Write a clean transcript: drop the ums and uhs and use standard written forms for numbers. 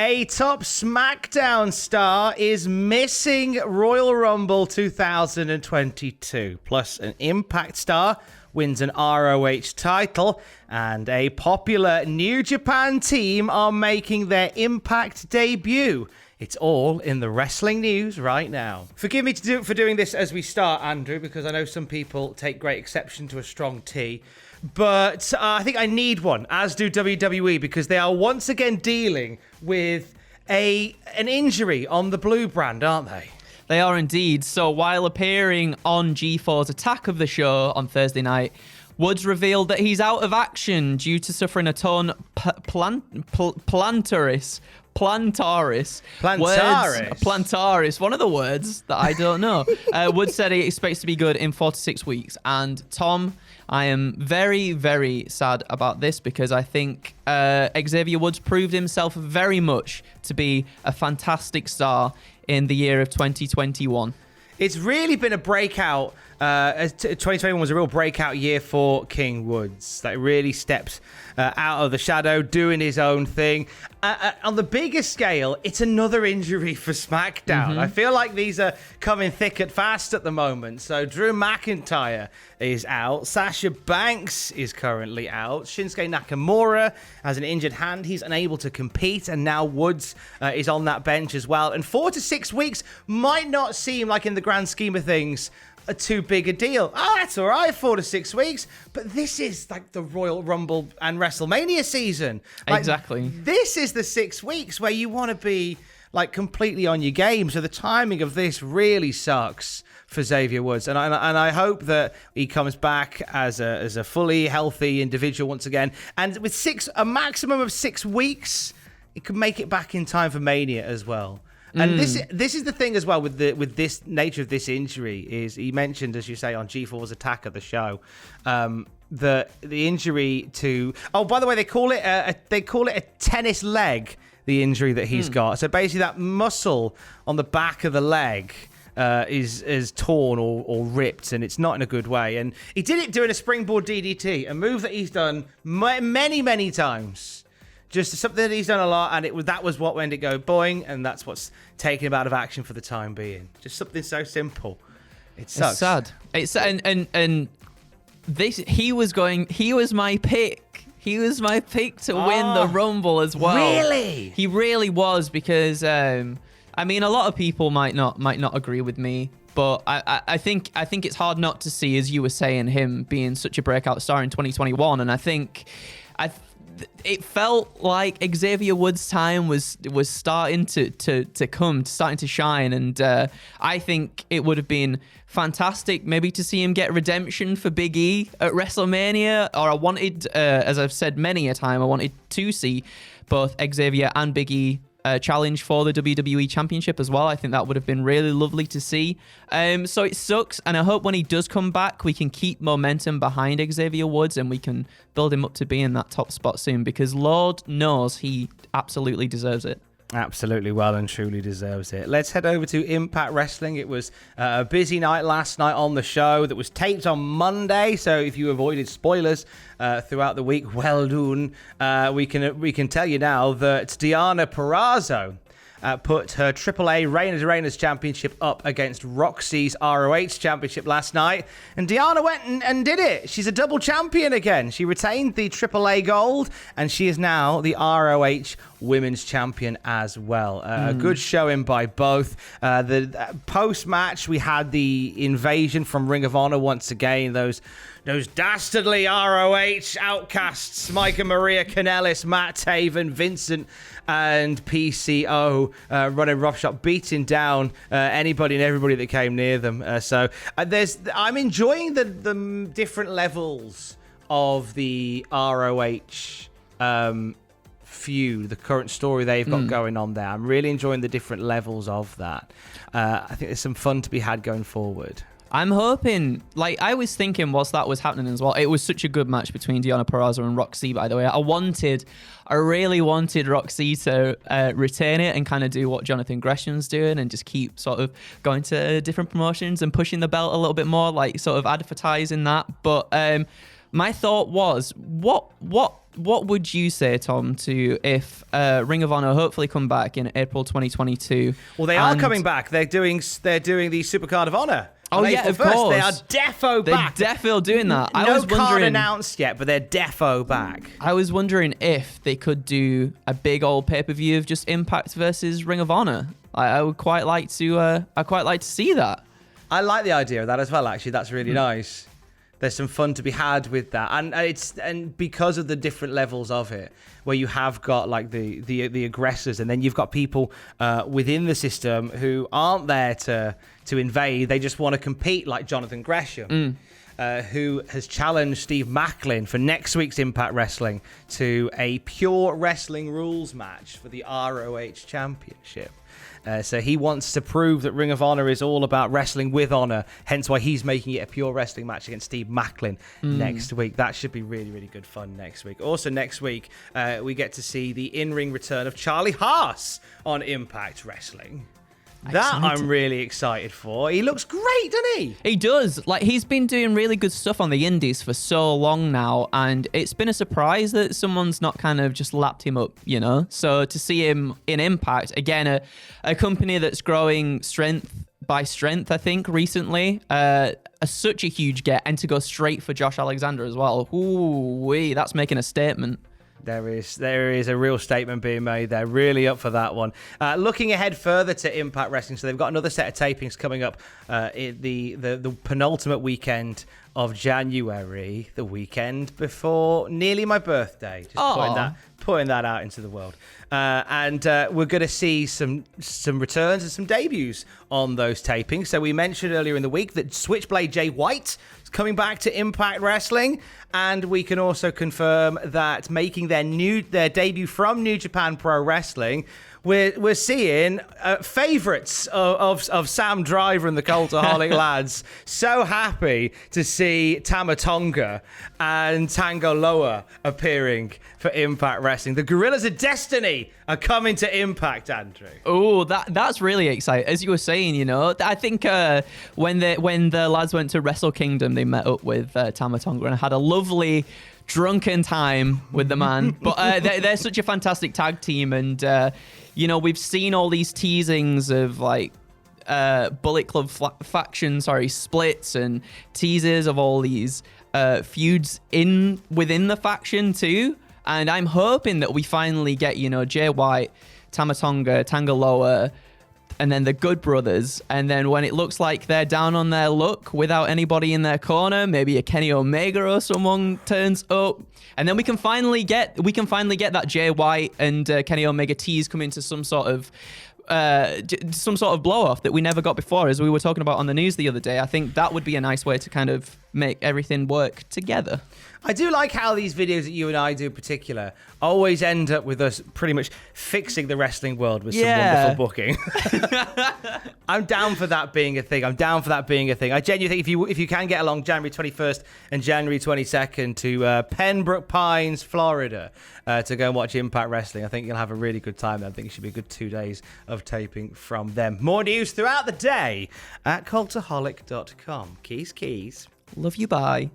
A top SmackDown star is missing Royal Rumble 2022. Plus, an Impact star wins an ROH title. And a popular New Japan team are making their Impact debut. It's all in the wrestling news right now. Forgive me for doing this as we start, Andrew, because I know some people take great exception to a strong T. But I think I need one, as do WWE, because they are once again dealing with an injury on the blue brand, aren't they? They are indeed. So while appearing on G4's Attack of the Show on Thursday night, Woods revealed that he's out of action due to suffering a torn plantaris. Plantaris, one of the words that I don't know. Woods said he expects to be good in 4 to 6 weeks. And Tom, I am very, very sad about this because I think Xavier Woods proved himself very much to be a fantastic star in the year of 2021. It's really been a breakout. 2021 was a real breakout year for King Woods. That really stepped out of the shadow, doing his own thing. On the bigger scale, it's another injury for SmackDown. I feel like these are coming thick and fast at the moment. So Drew McIntyre is out. Sasha Banks is currently out. Shinsuke Nakamura has an injured hand. He's unable to compete. And now Woods is on that bench as well. And 4 to 6 weeks might not seem like, in the grand scheme of things, too big a deal. Oh, that's all right, 4 to 6 weeks. But this is like the Royal Rumble and WrestleMania season. Like, exactly. This is the 6 weeks where you want to be like completely on your game. So the timing of this really sucks for Xavier Woods. And I hope that he comes back as a fully healthy individual once again. And with a maximum of 6 weeks, he could make it back in time for Mania as well. And this is the thing as well with this nature of this injury is he mentioned, as you say, on G4's Attack of the Show, the injury to, oh, by the way, they call it a tennis leg, the injury that he's got. So basically that muscle on the back of the leg is torn or ripped, and it's not in a good way. And he did it doing a springboard DDT, a move that he's done many, many times. Just something that he's done a lot, and that was what made it go boing, and that's what's taken him out of action for the time being. Just something so simple. It sucks. It's sad. It's and this he was my pick. He was my pick to win the Rumble as well. Really? He really was, because I mean, a lot of people might not agree with me, but I think it's hard not to see, as you were saying, him being such a breakout star in 2021, and I think it felt like Xavier Woods' time was starting to come, starting to shine, and I think it would have been fantastic maybe to see him get redemption for Big E at WrestleMania. Or I wanted, as I've said many a time, I wanted to see both Xavier and Big E challenge for the WWE Championship as well. I think that would have been really lovely to see. So it sucks, and I hope when he does come back, we can keep momentum behind Xavier Woods and we can build him up to be in that top spot soon, because Lord knows he absolutely deserves it. Absolutely, well and truly deserves it. Let's head over to Impact Wrestling. It was a busy night last night on the show that was taped on Monday. So if you avoided spoilers throughout the week, well done. We can tell you now that Deonna Purrazzo put her AAA Reina Championship up against Roxy's ROH Championship last night. And Deonna went and did it. She's a double champion again. She retained the AAA gold, and she is now the ROH Women's Champion as well. A good showing by both. The post-match, we had the invasion from Ring of Honor once again. Those dastardly ROH outcasts, Micah Maria Kanellis, Matt Taven, Vincent, and PCO running roughshod, beating down anybody and everybody that came near them. I'm enjoying the different levels of the ROH feud, the current story they've got going on there. I'm really enjoying the different levels of that. I think there's some fun to be had going forward. I'm hoping, like, I was thinking whilst that was happening as well, it was such a good match between Deonna Purrazzo and Roxy, by the way. I really wanted Roxy to retain it and kind of do what Jonathan Gresham's doing and just keep sort of going to different promotions and pushing the belt a little bit more, like sort of advertising that. But My thought was, what would you say, Tom, to if Ring of Honor hopefully come back in April 2022? Well, they are coming back. They're doing the Supercard of Honor. Oh, yeah, of course. They are defo back. They're defo doing that. I No was wondering, card announced yet, but they're defo back. I was wondering if they could do a big old pay-per-view of just Impact versus Ring of Honor. I would quite like to. I quite like to see that. I like the idea of that as well. Actually, that's really nice. There's some fun to be had with that, and because of the different levels of it, where you have got like the aggressors, and then you've got people within the system who aren't there to invade. They just want to compete, like Jonathan Gresham, who has challenged Steve Macklin for next week's Impact Wrestling to a pure wrestling rules match for the ROH Championship. So he wants to prove that Ring of Honor is all about wrestling with honor, hence why he's making it a pure wrestling match against Steve Macklin next week. That should be really, really good fun next week. Also next week, we get to see the in-ring return of Charlie Haas on Impact Wrestling. That I'm really excited for. He looks great, doesn't he? He does. Like, he's been doing really good stuff on the indies for so long now, and it's been a surprise that someone's not kind of just lapped him up, you know? So to see him in Impact, again, a company that's growing strength by strength, I think, recently, such a huge get, and to go straight for Josh Alexander as well. Ooh-wee, that's making a statement. There is a real statement being made there. Really up for that one. Looking ahead further to Impact Wrestling, so they've got another set of tapings coming up in the penultimate weekend of January, the weekend before nearly my birthday. Just putting that out into the world. And we're going to see some returns and some debuts on those tapings. So we mentioned earlier in the week that Switchblade Jay White is coming back to Impact Wrestling, and we can also confirm that making their debut from New Japan Pro Wrestling, we're seeing favourites of Sam Driver and the Cultaholic lads. So happy to see Tama Tonga and Tango Loa appearing for Impact Wrestling. The Gorillas of Destiny are coming to Impact, Andrew. Oh, that's really exciting. As you were saying, you know, I think when the lads went to Wrestle Kingdom, they met up with Tama Tonga and had a lovely drunken time with the man. But they're such a fantastic tag team, and you know, we've seen all these teasings of like Bullet Club faction, splits, and teasers of all these feuds within the faction too. And I'm hoping that we finally get, you know, Jay White, Tama Tonga, Tangaloa, and then the Good Brothers. And then when it looks like they're down on their luck without anybody in their corner, maybe a Kenny Omega or someone turns up. And then we can finally get that Jay White and Kenny Omega tease come into some sort of blow off that we never got before, as we were talking about on the news the other day. I think that would be a nice way to kind of make everything work together. I do like how these videos that you and I do in particular always end up with us pretty much fixing the wrestling world with some wonderful booking. I'm down for that being a thing. I genuinely think if you can get along January 21st and January 22nd to Pembroke Pines, Florida, to go and watch Impact Wrestling, I think you'll have a really good time. I think it should be a good 2 days of taping from them. More news throughout the day at cultaholic.com. Keys. Love you, bye.